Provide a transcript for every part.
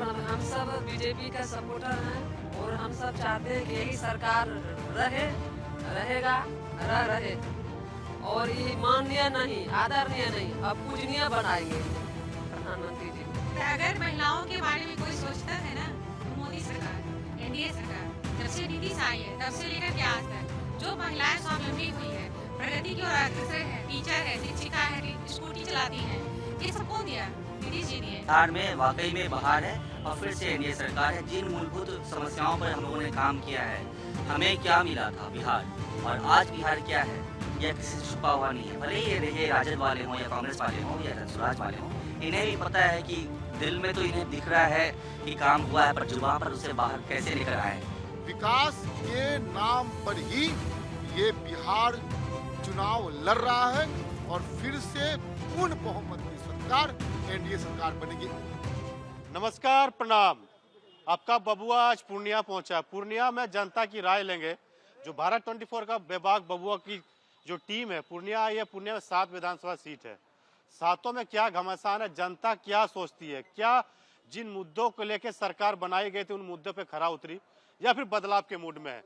हम सब बीजेपी का सपोर्टर हैं और हम सब चाहते हैं कि यही सरकार रहेगा, रहे और ये माननीय नहीं, आदरणीय नहीं, अब पूजनीय बनाएंगे प्रधानमंत्री जी। अगर महिलाओं के बारे में कोई सोचता है ना, तो मोदी सरकार, एनडीए सरकार, जब से नीतीश आई है तब से लेकर के आज तक जो महिलाएं स्वावलंबी हुई है, प्रगति की ओर अग्रसर है, टीचर है, शिक्षिका है, स्कूटी चलाती है, ये सब कौन दिया? नीतीश जी दिए। बिहार में वाकई में बहार है और फिर से एनडीए सरकार है। जिन मूलभूत समस्याओं पर हम लोगों ने काम किया है, हमें क्या मिला था बिहार और आज बिहार क्या है, यह किसी से छुपा हुआ नहीं है। भले ही ये राजद वाले हों या कांग्रेस वाले हों या जनसुराज वाले हों, इन्हें भी पता है कि दिल में तो इन्हें दिख रहा है कि काम हुआ है, पर जुबान पर उसे बाहर कैसे लेकर आए। विकास के नाम पर ही ये बिहार चुनाव लड़ रहा है और फिर से पूर्ण बहुमत की सरकार एनडीए सरकार बनेगी। नमस्कार, प्रणाम। आपका बबुआ आज पूर्णिया पहुंचा। पूर्णिया में जनता की राय लेंगे। जो भारत 24 का बेबाक बबुआ की जो टीम है पूर्णिया आई है। पूर्णिया में 7 विधानसभा सीट है। सातों में क्या घमासान है, जनता क्या सोचती है, क्या जिन मुद्दों को लेकर सरकार बनाई गई थी उन मुद्दों पे खरा उतरी या फिर बदलाव के मूड में है,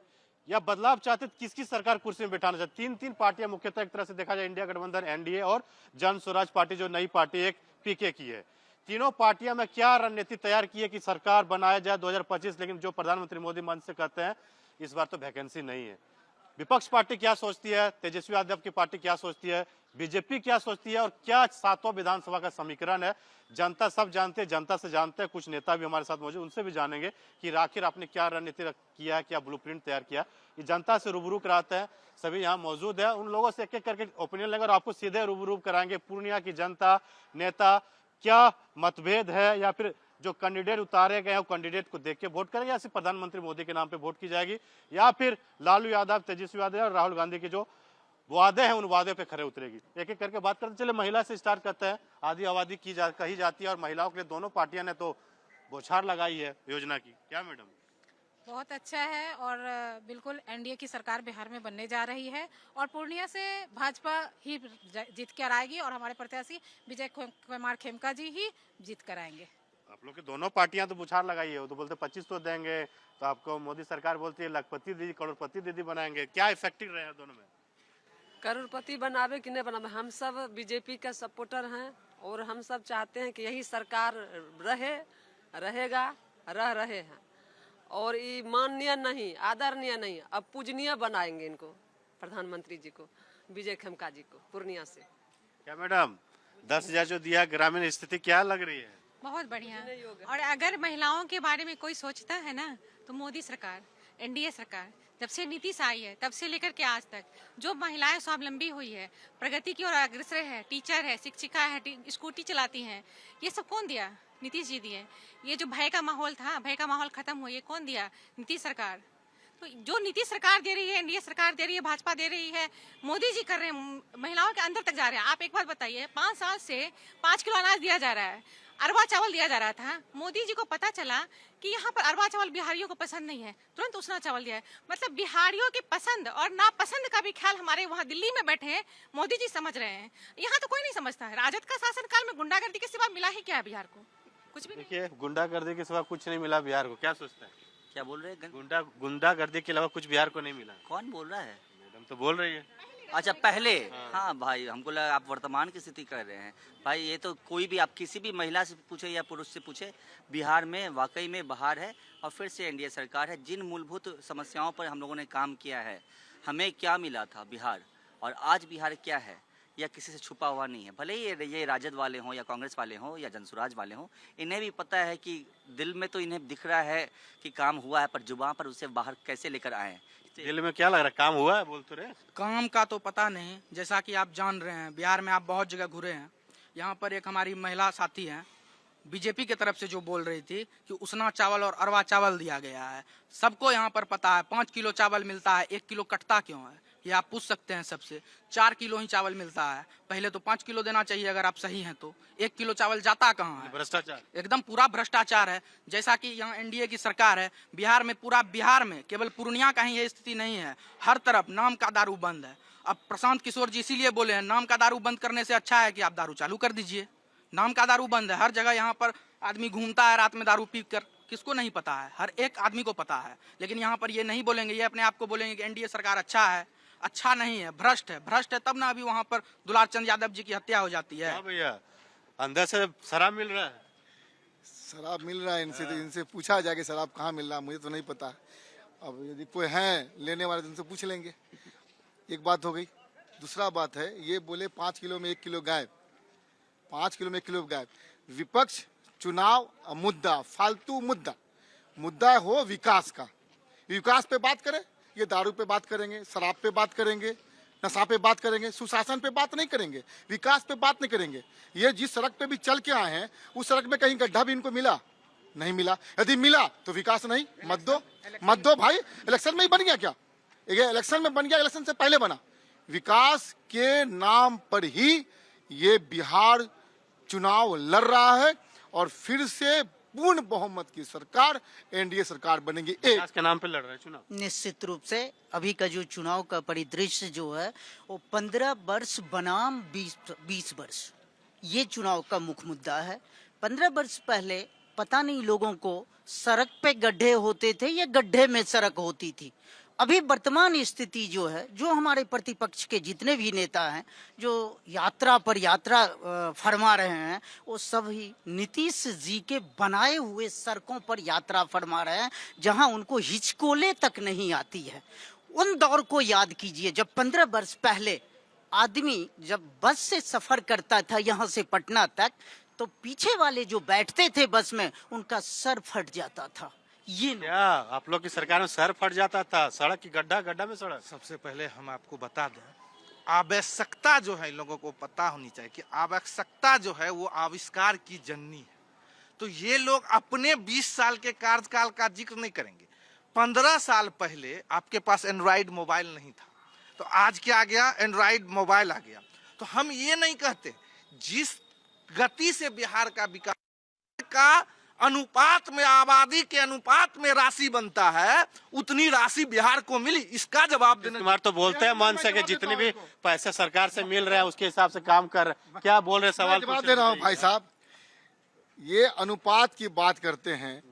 या बदलाव चाहते किसकी सरकार कुर्सी में बैठाना चाहती। तीन पार्टियां मुख्यतः एक तरह से देखा जाए इंडिया गठबंधन एनडीए और जन स्वराज पार्टी जो नई पार्टी एक पीके की है। तीनों पार्टियां में क्या रणनीति तैयार की है कि सरकार बनाया जाए 2025, लेकिन जो प्रधानमंत्री मोदी मन से कहते हैं इस बार तो वैकेंसी नहीं है। विपक्ष पार्टी क्या सोचती है, तेजस्वी यादव की पार्टी क्या सोचती है, बीजेपी क्या सोचती है और क्या सातों विधानसभा का समीकरण है, जनता सब जानते हैं, जनता से जानते हैं। कुछ नेता भी हमारे साथ मौजूद, उनसे भी जानेंगे कि आखिर आपने क्या रणनीति किया है, क्या ब्लूप्रिंट तैयार किया। ये जनता से रूबरू कराते हैं, सभी यहाँ मौजूद है। उन लोगों से एक एक करके ओपिनियन लेंगे और आपको सीधे रूबरू कराएंगे पूर्णिया की जनता, नेता, क्या मतभेद है या फिर जो कैंडिडेट उतारे गए हैं कैंडिडेट को देख के वोट करेंगे या सिर्फ प्रधानमंत्री मोदी के नाम पे वोट की जाएगी, या फिर लालू यादव, तेजस्वी यादव और राहुल गांधी के जो वादे हैं उन वादे पे खरे उतरेगी। एक एक करके बात करते चले। महिला से स्टार्ट करते हैं। आधी आबादी कही जाती है और महिलाओं के लिए दोनों पार्टियां ने तो बौछार लगाई है योजना की। क्या मैडम? बहुत अच्छा है और बिल्कुल एनडीए की सरकार बिहार में बनने जा रही है और पूर्णिया से भाजपा ही जीत कर आएगी और हमारे प्रत्याशी विजय कुमार खेमका जी ही जीत कर आएंगे। आप लोग की दोनों पार्टियां तो बुछार लगाई है। वो तो बोलते 25 तो देंगे, तो आपको मोदी सरकार बोलती है लखपति दीदी, करोड़पति दीदी बनाएंगे। क्या इफेक्टिव रहे दोनों में? करोड़पति बनावे कि नहीं बनावे, हम सब बीजेपी का सपोर्टर हैं और हम सब चाहते हैं कि यही सरकार रहेगा, रहे हैं और ये माननीय नहीं, आदरणीय नहीं, अब पूजनीय बनाएंगे इनको, प्रधानमंत्री जी को, विजय खेमका जी को पूर्णिया से। क्या मैडम 10,000 जो दिया, ग्रामीण स्थिति क्या लग रही है? बहुत बढ़िया। और अगर महिलाओं के बारे में कोई सोचता है ना, तो मोदी सरकार, एनडीए सरकार, जब से नीतीश आई है तब से लेकर के आज तक जो महिलाएं स्वावलंबी हुई है, प्रगति की ओर अग्रसर है, टीचर है, शिक्षिका है, स्कूटी चलाती हैं, ये सब कौन दिया? नीतीश जी दिए। ये जो भय का माहौल था, भय का माहौल खत्म हुआ, ये कौन दिया? नीतीश सरकार। तो जो नीतीश सरकार दे रही है, एनडीए सरकार दे रही है, भाजपा दे रही है, मोदी जी कर रहे हैं, महिलाओं के अंदर तक जा रहे हैं। आप एक बात बताइए, 5 साल से 5 किलो अनाज दिया जा रहा है, अरवा चावल दिया जा रहा था। मोदी जी को पता चला कि यहाँ पर अरवा चावल बिहारियों को पसंद नहीं है, तुरंत उसना चावल दिया है। मतलब बिहारियों की पसंद और नापसंद का भी ख्याल हमारे वहाँ दिल्ली में बैठे हैं मोदी जी समझ रहे हैं। यहाँ तो कोई नहीं समझता है। राजद का शासनकाल में गुंडागर्दी के सिवा मिला ही क्या है बिहार को? कुछ भी। देखिए, गुंडागर्दी के सिवा कुछ नहीं मिला बिहार को। क्या सोचते हैं? क्या बोल रहे हैं? गुंडागर्दी के अलावा कुछ बिहार को नहीं मिला। कौन बोल रहा है? मैडम तो बोल रही है। अच्छा, पहले। हाँ भाई, हमको लगा आप वर्तमान की स्थिति कर रहे हैं। भाई ये तो कोई भी, आप किसी भी महिला से पूछे या पुरुष से पूछे, बिहार में वाकई में बहार है और फिर से एनडीए सरकार है। जिन मूलभूत समस्याओं पर हम लोगों ने काम किया है, हमें क्या मिला था बिहार और आज बिहार क्या है, यह किसी से छुपा हुआ नहीं है। भले ही ये राजद वाले हों या कांग्रेस वाले हों या जनसुराज वाले हों, इन्हें भी पता है कि दिल में तो इन्हें दिख रहा है कि काम हुआ है, पर जुबान पर उसे बाहर कैसे लेकर आए। दिल में क्या लग रहा है, काम हुआ है? बोल तो रहे। काम का तो पता नहीं। जैसा कि आप जान रहे हैं, बिहार में आप बहुत जगह घूरे हैं। यहाँ पर एक हमारी महिला साथी हैं, बीजेपी की तरफ से जो बोल रही थी कि उसना चावल और अरवा चावल दिया गया है। सबको यहाँ पर पता है 5 किलो चावल मिलता है, 1 किलो कटता क्यों है, ये आप पूछ सकते हैं सबसे। 4 किलो ही चावल मिलता है, पहले तो 5 किलो देना चाहिए अगर आप सही हैं तो। 1 किलो चावल जाता कहाँ है? भ्रष्टाचार, एकदम पूरा भ्रष्टाचार है। जैसा कि यहाँ एनडीए की सरकार है, बिहार में, पूरा बिहार में, केवल पूर्णिया का ही ये स्थिति नहीं है, हर तरफ नाम का दारू बंद है। अब प्रशांत किशोर जी इसीलिए बोले हैं, नाम का दारू बंद करने से अच्छा है कि आप दारू चालू कर दीजिए। नाम का दारू बंद है हर जगह। यहाँ पर आदमी घूमता है रात में दारू पी कर, किसको नहीं पता है? हर एक आदमी को पता है। लेकिन यहाँ पर ये नहीं बोलेंगे, ये अपने आप को बोलेंगे कि एनडीए सरकार अच्छा है। अच्छा नहीं है, भ्रष्ट है। भ्रष्ट है तब ना अभी वहाँ पर दुलार चंद यादव जी की हत्या हो जाती है। हाँ भैया, अंदर से शराब मिल रहा है। शराब मिल रहा है इनसे, तो इनसे पूछा जाए कि शराब कहाँ मिल रहा है, मुझे तो नहीं पता। अब यदि कोई हैं लेने वाले तो उनसे पूछ लेंगे। एक बात हो गई। दूसरा बात है, ये बोले 5 किलो में 1 किलो गायब, 5 किलो में 1 किलो गायब। विपक्ष चुनाव मुद्दा, फालतू मुद्दा हो विकास का। विकास पे बात करें, ये दारू पे बात करेंगे, शराब पे बात करेंगे, नशा पे बात करेंगे, सुशासन पे बात नहीं करेंगे, विकास पे बात नहीं करेंगे। ये जिस सड़क पे भी चल के आए हैं उस सड़क में कहीं गड्ढा भी इनको मिला? नहीं मिला। यदि मिला तो विकास नहीं। मत दो भाई, इलेक्शन में ही बन गया क्या? ये इलेक्शन में बन गया, इलेक्शन से पहले बना। विकास के नाम पर ही ये बिहार चुनाव लड़ रहा है और फिर से पूर्ण बहुमत की सरकार, एनडीए सरकार बनेगी। विकास के नाम पे लड़ रहे हैं चुनाव। निश्चित रूप से अभी का जो चुनाव का परिदृश्य जो है वो 15 वर्ष बनाम 20 वर्ष, ये चुनाव का मुख्य मुद्दा है। 15 वर्ष पहले पता नहीं लोगों को सड़क पे गड्ढे होते थे या गड्ढे में सड़क होती थी। अभी वर्तमान स्थिति जो है, जो हमारे प्रतिपक्ष के जितने भी नेता हैं जो यात्रा पर यात्रा फरमा रहे हैं, वो सभी नीतीश जी के बनाए हुए सड़कों पर यात्रा फरमा रहे हैं, जहां उनको हिचकोले तक नहीं आती है। उन दौर को याद कीजिए जब 15 वर्ष पहले आदमी जब बस से सफर करता था यहाँ से पटना तक, तो पीछे वाले जो बैठते थे बस में उनका सर फट जाता था। ये क्या आप लोग की सरकार में सर फट जाता था? सड़क की गड्ढा में सड़क। सबसे पहले हम आपको बता दें, आवश्यकता जो है इन लोगों को पता होनी चाहिए कि आवश्यकता जो है वो आविष्कार की जननी है। तो ये लोग अपने 20 साल के कार्यकाल का जिक्र नहीं करेंगे। 15 साल पहले आपके पास एंड्रॉइड मोबाइल नहीं था, तो आज क्या आ गया? एंड्रॉइड मोबाइल आ गया। तो हम ये नहीं कहते, जिस गति से बिहार का विकास का अनुपात में, आबादी के अनुपात में राशि बनता है, उतनी राशि बिहार को मिली, इसका जवाब देना। कुमार तो बोलते हैं मन से कि जितने भी पैसे सरकार से मिल रहे हैं उसके हिसाब से काम कर। क्या बोल रहे? सवाल जवाब दे रहा हूँ भाई साहब। ये अनुपात की बात करते हैं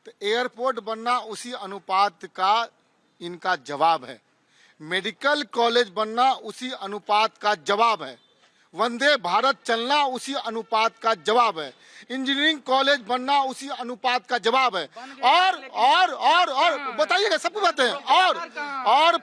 तो एयरपोर्ट बनना उसी अनुपात का इनका जवाब है। मेडिकल कॉलेज बनना उसी अनुपात का जवाब है। वंदे भारत चलना उसी अनुपात का जवाब है। इंजीनियरिंग कॉलेज बनना उसी अनुपात का जवाब है। और बताइएगा, सबको बातें हैं। और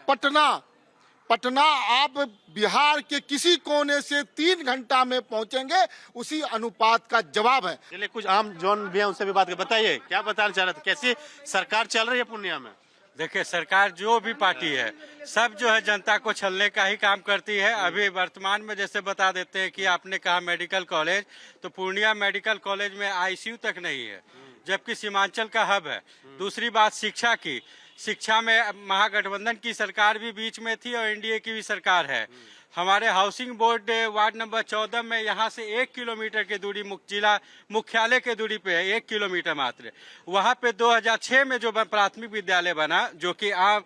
पटना आप बिहार के किसी कोने से 3 घंटा में पहुंचेंगे, उसी अनुपात का जवाब है। चलिए कुछ आम जौन भी है उनसे भी बात कर। बताइए क्या बताना चाह रहे थे, कैसी सरकार चल रही है पूर्णिया में? देखिए, सरकार जो भी पार्टी है सब जो है जनता को छलने का ही काम करती है। अभी वर्तमान में जैसे बता देते हैं कि आपने कहा मेडिकल कॉलेज, तो पूर्णिया मेडिकल कॉलेज में आईसीयू तक नहीं है, जबकि सीमांचल का हब है। दूसरी बात शिक्षा की, शिक्षा में महागठबंधन की सरकार भी बीच में थी और एनडीए की भी सरकार है। हमारे हाउसिंग बोर्ड वार्ड नंबर 14 में यहाँ से 1 किलोमीटर की दूरी जिला मुख्यालय के दूरी पे है, 1 किलोमीटर मात्र। वहाँ पे 2006 में जो प्राथमिक विद्यालय बना, जो कि आम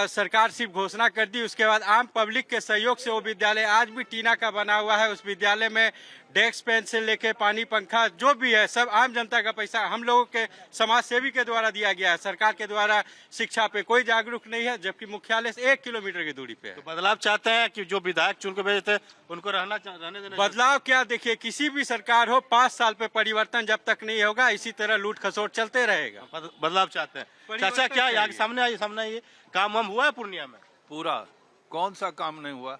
सरकार सिर्फ घोषणा कर दी, उसके बाद आम पब्लिक के सहयोग से वो विद्यालय आज भी टीना का बना हुआ है। उस विद्यालय में डेस्क पेन से लेके पानी पंखा जो भी है सब आम जनता का पैसा हम लोगों के समाज सेवी के द्वारा दिया गया है। सरकार के द्वारा शिक्षा पे कोई जागरूक नहीं है, जबकि मुख्यालय से 1 किलोमीटर की दूरी पे है। तो बदलाव चाहते हैं कि जो विधायक चुन के भेजे थे उनको रहने देना? बदलाव क्या, देखिए किसी भी सरकार हो 5 साल पे परिवर्तन जब तक नहीं होगा इसी तरह लूट खसोट चलते रहेगा। बदलाव चाहते हैं। चाचा क्या आगे सामने आइए, काम हम हुआ है पूर्णिया में? पूरा कौन सा काम नहीं हुआ?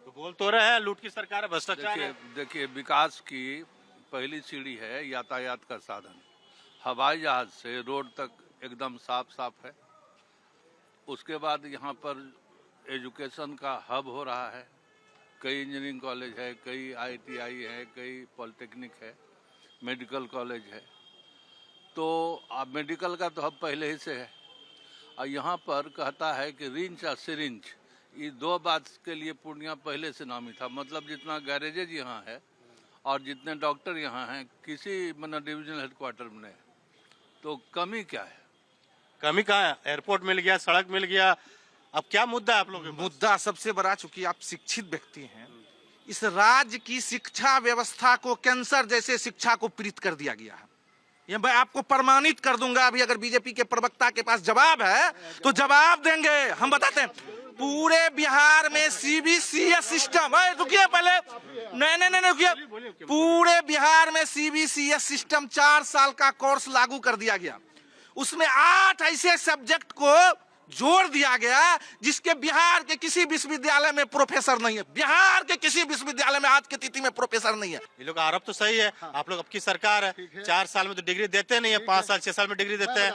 तो बोल तो रहे हैं लूट की सरकार है, भ्रष्टाचार है। देखिए विकास की पहली सीढ़ी है यातायात का साधन। हवाई जहाज से रोड तक एकदम साफ है। उसके बाद यहाँ पर एजुकेशन का हब हो रहा है। कई इंजीनियरिंग कॉलेज है, कई ITI है, कई पॉलिटेक्निक है, मेडिकल कॉलेज है। तो अब मेडिकल का तो हब पहले ही से है। और यहाँ पर कहता है कि रिंच और सिरिंज, ये 2 बात के लिए पूर्णिया पहले से नामी था। मतलब जितना गैरेजेज यहाँ है और जितने डॉक्टर यहाँ हैं, किसी मतलब डिविजनल हेडक्वार्टर में नहीं। तो कमी क्या है? कमी कहाँ है? एयरपोर्ट मिल गया, सड़क मिल गया, अब क्या मुद्दा है आप लोगों के? मुद्दा सबसे बड़ा, चूंकि आप शिक्षित व्यक्ति हैं, इस राज्य की शिक्षा व्यवस्था को कैंसर जैसे शिक्षा को पीड़ित कर दिया गया है। ये मैं आपको प्रमाणित कर दूंगा। अभी अगर बीजेपी के प्रवक्ता के पास जवाब है तो जवाब देंगे। हम बताते हैं, पूरे बिहार में सीबीसीएस सिस्टम, रुकिए पहले, नहीं रुकिए, पूरे बिहार में सीबीसीएस सिस्टम 4 साल का कोर्स लागू कर दिया गया। उसमें 8 ऐसे सब्जेक्ट को जोड़ दिया गया जिसके बिहार के किसी विश्वविद्यालय में प्रोफेसर नहीं है। बिहार के किसी विश्वविद्यालय में आज की तिथि में प्रोफेसर नहीं है। ये लोग आरोप तो सही है। आप लोग अब की सरकार है, 4 साल में तो डिग्री देते नहीं है, 5 साल 6 साल में डिग्री देते हैं।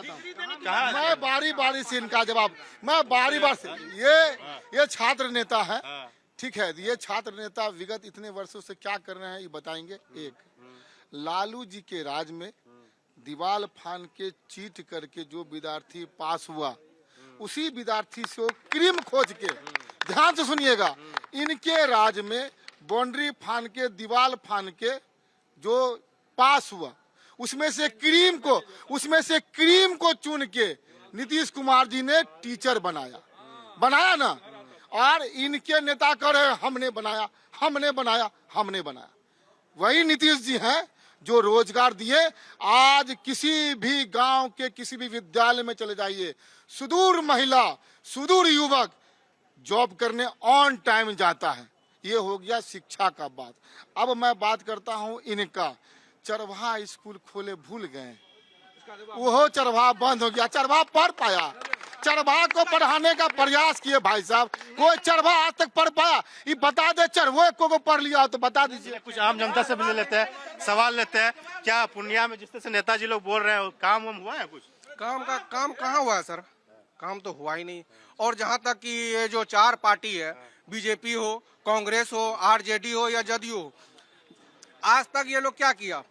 मैं बारी से इनका जवाब, मैं बारी से, ये छात्र नेता है, ठीक है, ये छात्र नेता विगत इतने वर्षों से क्या कर रहे हैं ये बताएंगे। एक, लालू जी के राज में दीवाल फान के चीट करके जो विद्यार्थी पास हुआ, उसी विद्यार्थी से क्रीम खोज के, ध्यान से सुनिएगा, इनके राज में बाउंड्री फान के, दीवाल फान के जो पास हुआ, उसमें से क्रीम को चुन के नीतीश कुमार जी ने टीचर बनाया ना। और इनके नेता कर रहे हमने बनाया। वही नीतीश जी हैं जो रोजगार दिए। आज किसी भी गांव के किसी भी विद्यालय में चले जाइए, सुदूर महिला, सुदूर युवक जॉब करने ऑन टाइम जाता है। ये हो गया शिक्षा का बात। अब मैं बात करता हूं इनका, चरवाहा स्कूल खोले भूल गए, वो चरवाहा बंद हो गया। चरवाहा पढ़ पाया? चरवाहा को पढ़ाने का प्रयास किए भाई साहब, कोई चरवाहा आज तक पढ़ पाया? ये बता दे, चरवाहे को पढ़ लिया तो बता दीजिए। कुछ आम जनता से भी लेते हैं, सवाल लेते हैं। क्या पूर्णिया में जिस तरह से नेताजी लोग बोल रहे हैं, काम हुआ है? कुछ काम कहाँ हुआ है सर? काम तो हुआ ही नहीं। और जहाँ तक कि ये जो 4 पार्टी है, बीजेपी हो, कांग्रेस हो, आरजेडी हो या जदयू हो, आज तक ये लोग क्या किया?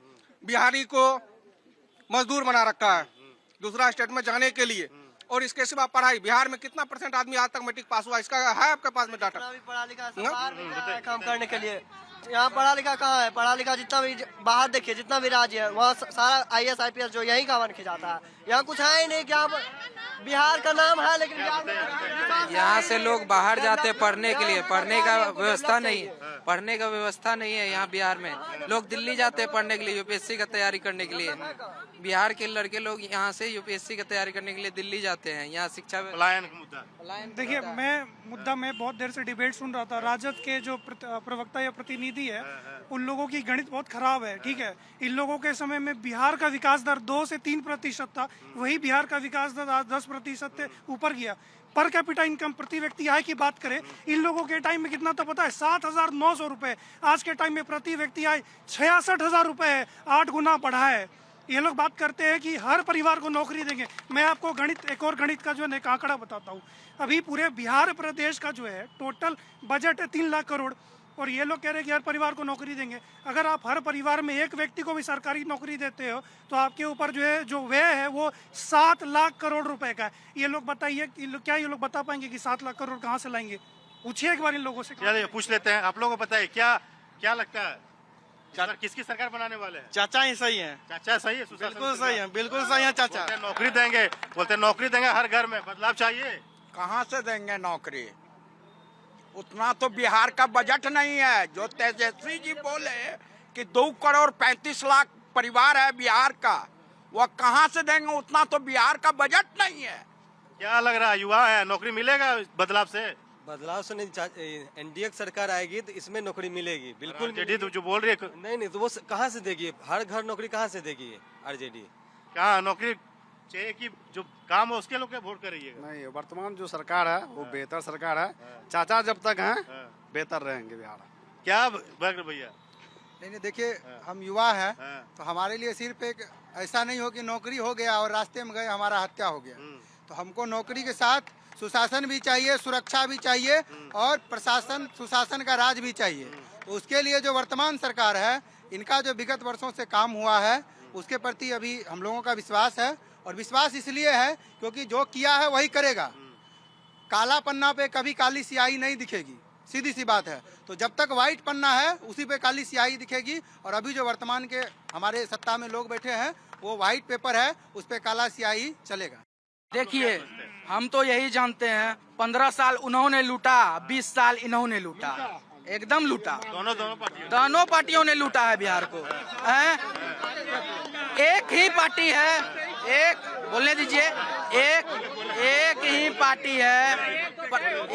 बिहारी को मजदूर बना रखा है दूसरा स्टेट में जाने के लिए। और इसके सिवा पढ़ाई, बिहार में कितना % आदमी आज तक मैट्रिक पास हुआ, इसका है आपके पास में डाटा? पढ़ा लिखा काम करने के लिए यहाँ पढ़ा लिखा कहाँ है? पढ़ा लिखा जितना भी बाहर देखिए, जितना भी राज्य है, वहाँ सारा IAS IPS जो यही का बन के जाता है। यहाँ कुछ है ही नहीं। क्या बिहार का नाम है, लेकिन यहाँ से लोग बाहर जाते पढ़ने के लिए, पढ़ने का व्यवस्था नहीं है यहाँ बिहार में। लोग दिल्ली जाते हैं पढ़ने के लिए, यूपीएससी का तैयारी करने के लिए। बिहार के लड़के लोग यहाँ से यूपीएससी की तैयारी करने के लिए दिल्ली जाते हैं। यहाँ शिक्षा पलायन का मुद्दा। देखिए, मैं बहुत देर से डिबेट सुन रहा था। राजद के जो प्रवक्ता या प्रतिनिधि है, उन लोगों की गणित बहुत खराब है, ठीक है। इन लोगों के समय में बिहार का विकास दर 2 से 3% था, वही बिहार का विकास दर आज 10% से ऊपर गया। पर कैपिटा इनकम, प्रति व्यक्ति आय की बात करें, इन लोगों के टाइम में कितना था पता है? 7,900 रुपए। आज के टाइम में प्रति व्यक्ति आय 66,000 रुपए है, 8 गुना बढ़ा है। ये लोग बात करते हैं कि हर परिवार को नौकरी देंगे। मैं आपको एक और गणित का जो है आंकड़ा बताता हूँ। अभी पूरे बिहार प्रदेश का जो है टोटल बजट है 3 लाख करोड़, और ये लोग कह रहे हैं कि हर परिवार को नौकरी देंगे। अगर आप हर परिवार में एक व्यक्ति को भी सरकारी नौकरी देते हो तो आपके ऊपर जो व्यय है वो 7 लाख करोड़ रुपए का है। ये लोग बताइए, क्या ये लोग बता पाएंगे कि 7 लाख करोड़ कहाँ से लाएंगे? पूछिए एक बार इन लोगों से। चलिए पूछ लेते हैं, आप लोगों को बताइए क्या लगता है किसकी सरकार बनाने वाले हैं? चाचा ही सही है। चाचा सही है? बिल्कुल सही है, बिल्कुल सही है चाचा। नौकरी देंगे हर घर में, बदलाव चाहिए। कहाँ से देंगे नौकरी? उतना तो बिहार का बजट नहीं है। जो तेजस्वी जी बोले कि 2 करोड़ 35 लाख परिवार है बिहार का, वह कहाँ से देंगे? उतना तो बिहार का बजट नहीं है। क्या लग रहा है, युवा है, नौकरी मिलेगा बदलाव से? बदलाव से नहीं, एनडीए सरकार आएगी तो इसमें नौकरी मिलेगी। बिल्कुल आरजेडी जो बोल रही है, नहीं तो वो कहाँ से देगी? हर घर नौकरी कहाँ से देगी आरजेडी? कहाँ नौकरी चाहिए कि जो काम है उसके लोग क्या वोट करिएगा? नहीं, वर्तमान जो सरकार है वो बेहतर सरकार है। चाचा जब तक हैं बेहतर रहेंगे बिहार। क्या भैया? नहीं देखिए, हम युवा हैं तो हमारे लिए सिर्फ एक ऐसा नहीं हो कि नौकरी हो गया और रास्ते में गए हमारा हत्या हो गया। तो हमको नौकरी के साथ सुशासन भी चाहिए, सुरक्षा भी चाहिए और प्रशासन सुशासन का राज भी चाहिए। तो उसके लिए जो वर्तमान सरकार है, इनका जो विगत वर्षों से काम हुआ है उसके प्रति अभी हम लोगों का विश्वास है। और विश्वास इसलिए है क्योंकि जो किया है वही करेगा। काला पन्ना पे कभी काली स्याही नहीं दिखेगी, सीधी सी बात है। तो जब तक व्हाइट पन्ना है उसी पे काली स्याही दिखेगी। और अभी जो वर्तमान के हमारे सत्ता में लोग बैठे हैं वो व्हाइट पेपर है, उस पे काला स्याही चलेगा। देखिए, हम तो यही जानते हैं 15 साल उन्होंने लूटा, 20 साल इन्होंने लूटा, एकदम लूटा। दोनों पार्टियों ने लूटा है बिहार को। एक ही पार्टी है, एक बोलने दीजिए, एक ही पार्टी है,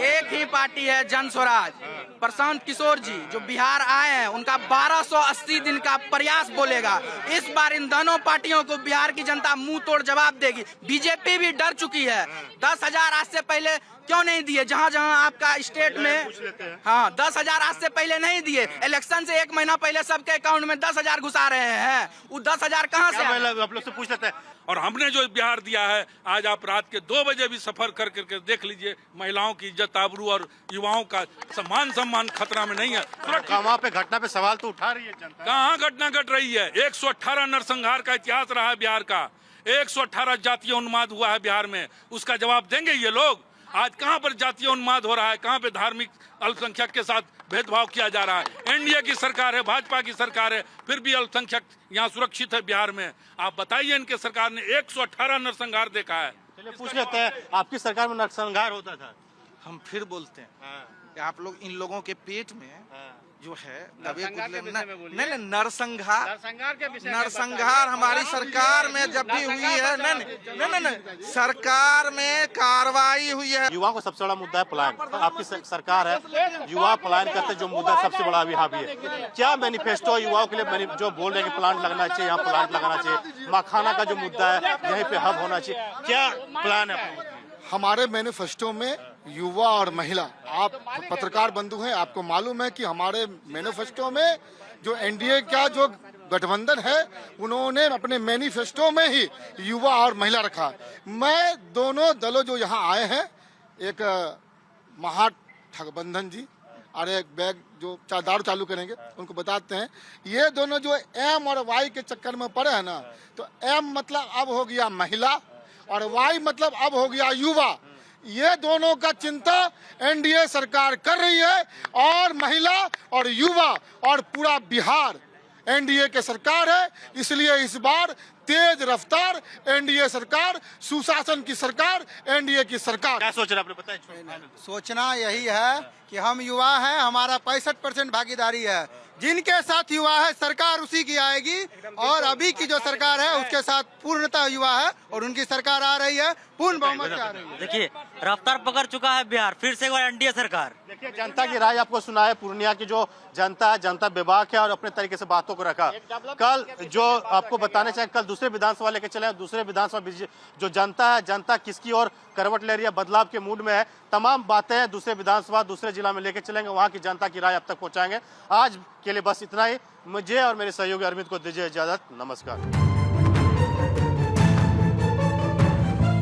एक ही पार्टी है जन स्वराज। प्रशांत किशोर जी जो बिहार आए हैं उनका 1280 दिन का प्रयास बोलेगा। इस बार इन दोनों पार्टियों को बिहार की जनता मुंह तोड़ जवाब देगी। बीजेपी भी डर चुकी है। 10,000 आज से पहले क्यों नहीं दिए? जहां जहां आपका स्टेट में, हाँ 10,000 आज से पहले नहीं दिए। इलेक्शन से 1 महीना पहले सबके अकाउंट में 10,000 घुसा रहे हैं। वो 10,000 कहाँ से? आप लोग से पूछ लेते हैं। और हमने जो बिहार दिया है, आज आप रात के 2 बजे भी सफर कर करके देख लीजिए, महिलाओं की इज्जत आबरू और युवाओं का सम्मान खतरा में नहीं है। वहाँ पे घटना पे सवाल तो उठा रही है जनता। कहाँ घटना घट रही है? 118 नरसंहार का इतिहास रहा है बिहार का। 118 जातीय उन्माद हुआ है बिहार में। उसका जवाब देंगे ये लोग? आज कहाँ पर जातीय उन्माद हो रहा है? कहाँ पे धार्मिक अल्पसंख्यक के साथ भेदभाव किया जा रहा है? एनडीए की सरकार है, भाजपा की सरकार है, फिर भी अल्पसंख्यक यहाँ सुरक्षित है बिहार में। आप बताइए, इनके सरकार ने 118 नरसंहार देखा है। चलिए पूछ लेते हैं, आपकी सरकार में नरसंहार होता था? हम फिर बोलते हैं कि आप लोग इन लोगों के पेट में जो है नहीं नरसंहार हमारी सरकार में जब भी हुई है, नहीं सरकार में कार्रवाई हुई है। युवाओं का सबसे बड़ा मुद्दा है पलायन। आपकी सरकार है, युवा पलायन करते, जो मुद्दा सबसे बड़ा यहाँ भी है। क्या मैनिफेस्टो युवाओं के लिए जो बोल रहे हैं कि प्लांट लगना चाहिए, यहाँ प्लांट लगाना चाहिए, मखाना का जो मुद्दा है यहीं पे हब होना चाहिए, क्या प्लान है? हमारे मैनिफेस्टो में युवा और महिला, आप पत्रकार बंधु हैं, आपको मालूम है कि हमारे मैनिफेस्टो में जो एनडीए का जो गठबंधन है, उन्होंने अपने मैनिफेस्टो में ही युवा और महिला रखा। मैं दोनों दलों जो यहाँ आए हैं, एक महागठबंधन जी और एक बैग जो दारू चालू करेंगे, उनको बताते हैं, ये दोनों जो एम और वाई के चक्कर में पड़े हैं ना, तो एम मतलब अब हो गया महिला और वाई मतलब अब हो गया युवा। ये दोनों का चिंता एनडीए सरकार कर रही है और महिला और युवा और पूरा बिहार एनडीए के सरकार है। इसलिए इस बार तेज रफ्तार एनडीए सरकार, सुशासन की सरकार, एनडीए की सरकार। क्या सोच रहे हैं आपने बताया? सोचना यही है कि हम युवा हैं, हमारा 65% भागीदारी है। जिनके साथ युवा है सरकार उसी की आएगी और अभी की जो सरकार है उसके साथ पूर्णतः युवा है और उनकी सरकार आ रही है, पूर्ण बहुमत से आ रही है। देखिए रफ्तार पकड़ चुका है बिहार, फिर से एक बार एनडीए सरकार। देखिए जनता की राय आपको सुना है। पूर्णिया की जो जनता है, जनता बेबाक है और अपने तरीके से बातों को रखा। कल जो आपको बताने चाहिए, कल दूसरे विधानसभा लेके चले, दूसरे विधानसभा जो जनता है, जनता किसकी ओर करवट ले रही है, बदलाव के मूड में है, तमाम बातें दूसरे विधानसभा दूसरे जिला में लेके चलेंगे, वहां की जनता की राय अब तक पहुंचाएंगे। आज के लिए बस इतना ही। मुझे और मेरे सहयोगी अरविंद को दीजिए इजाजत। नमस्कार।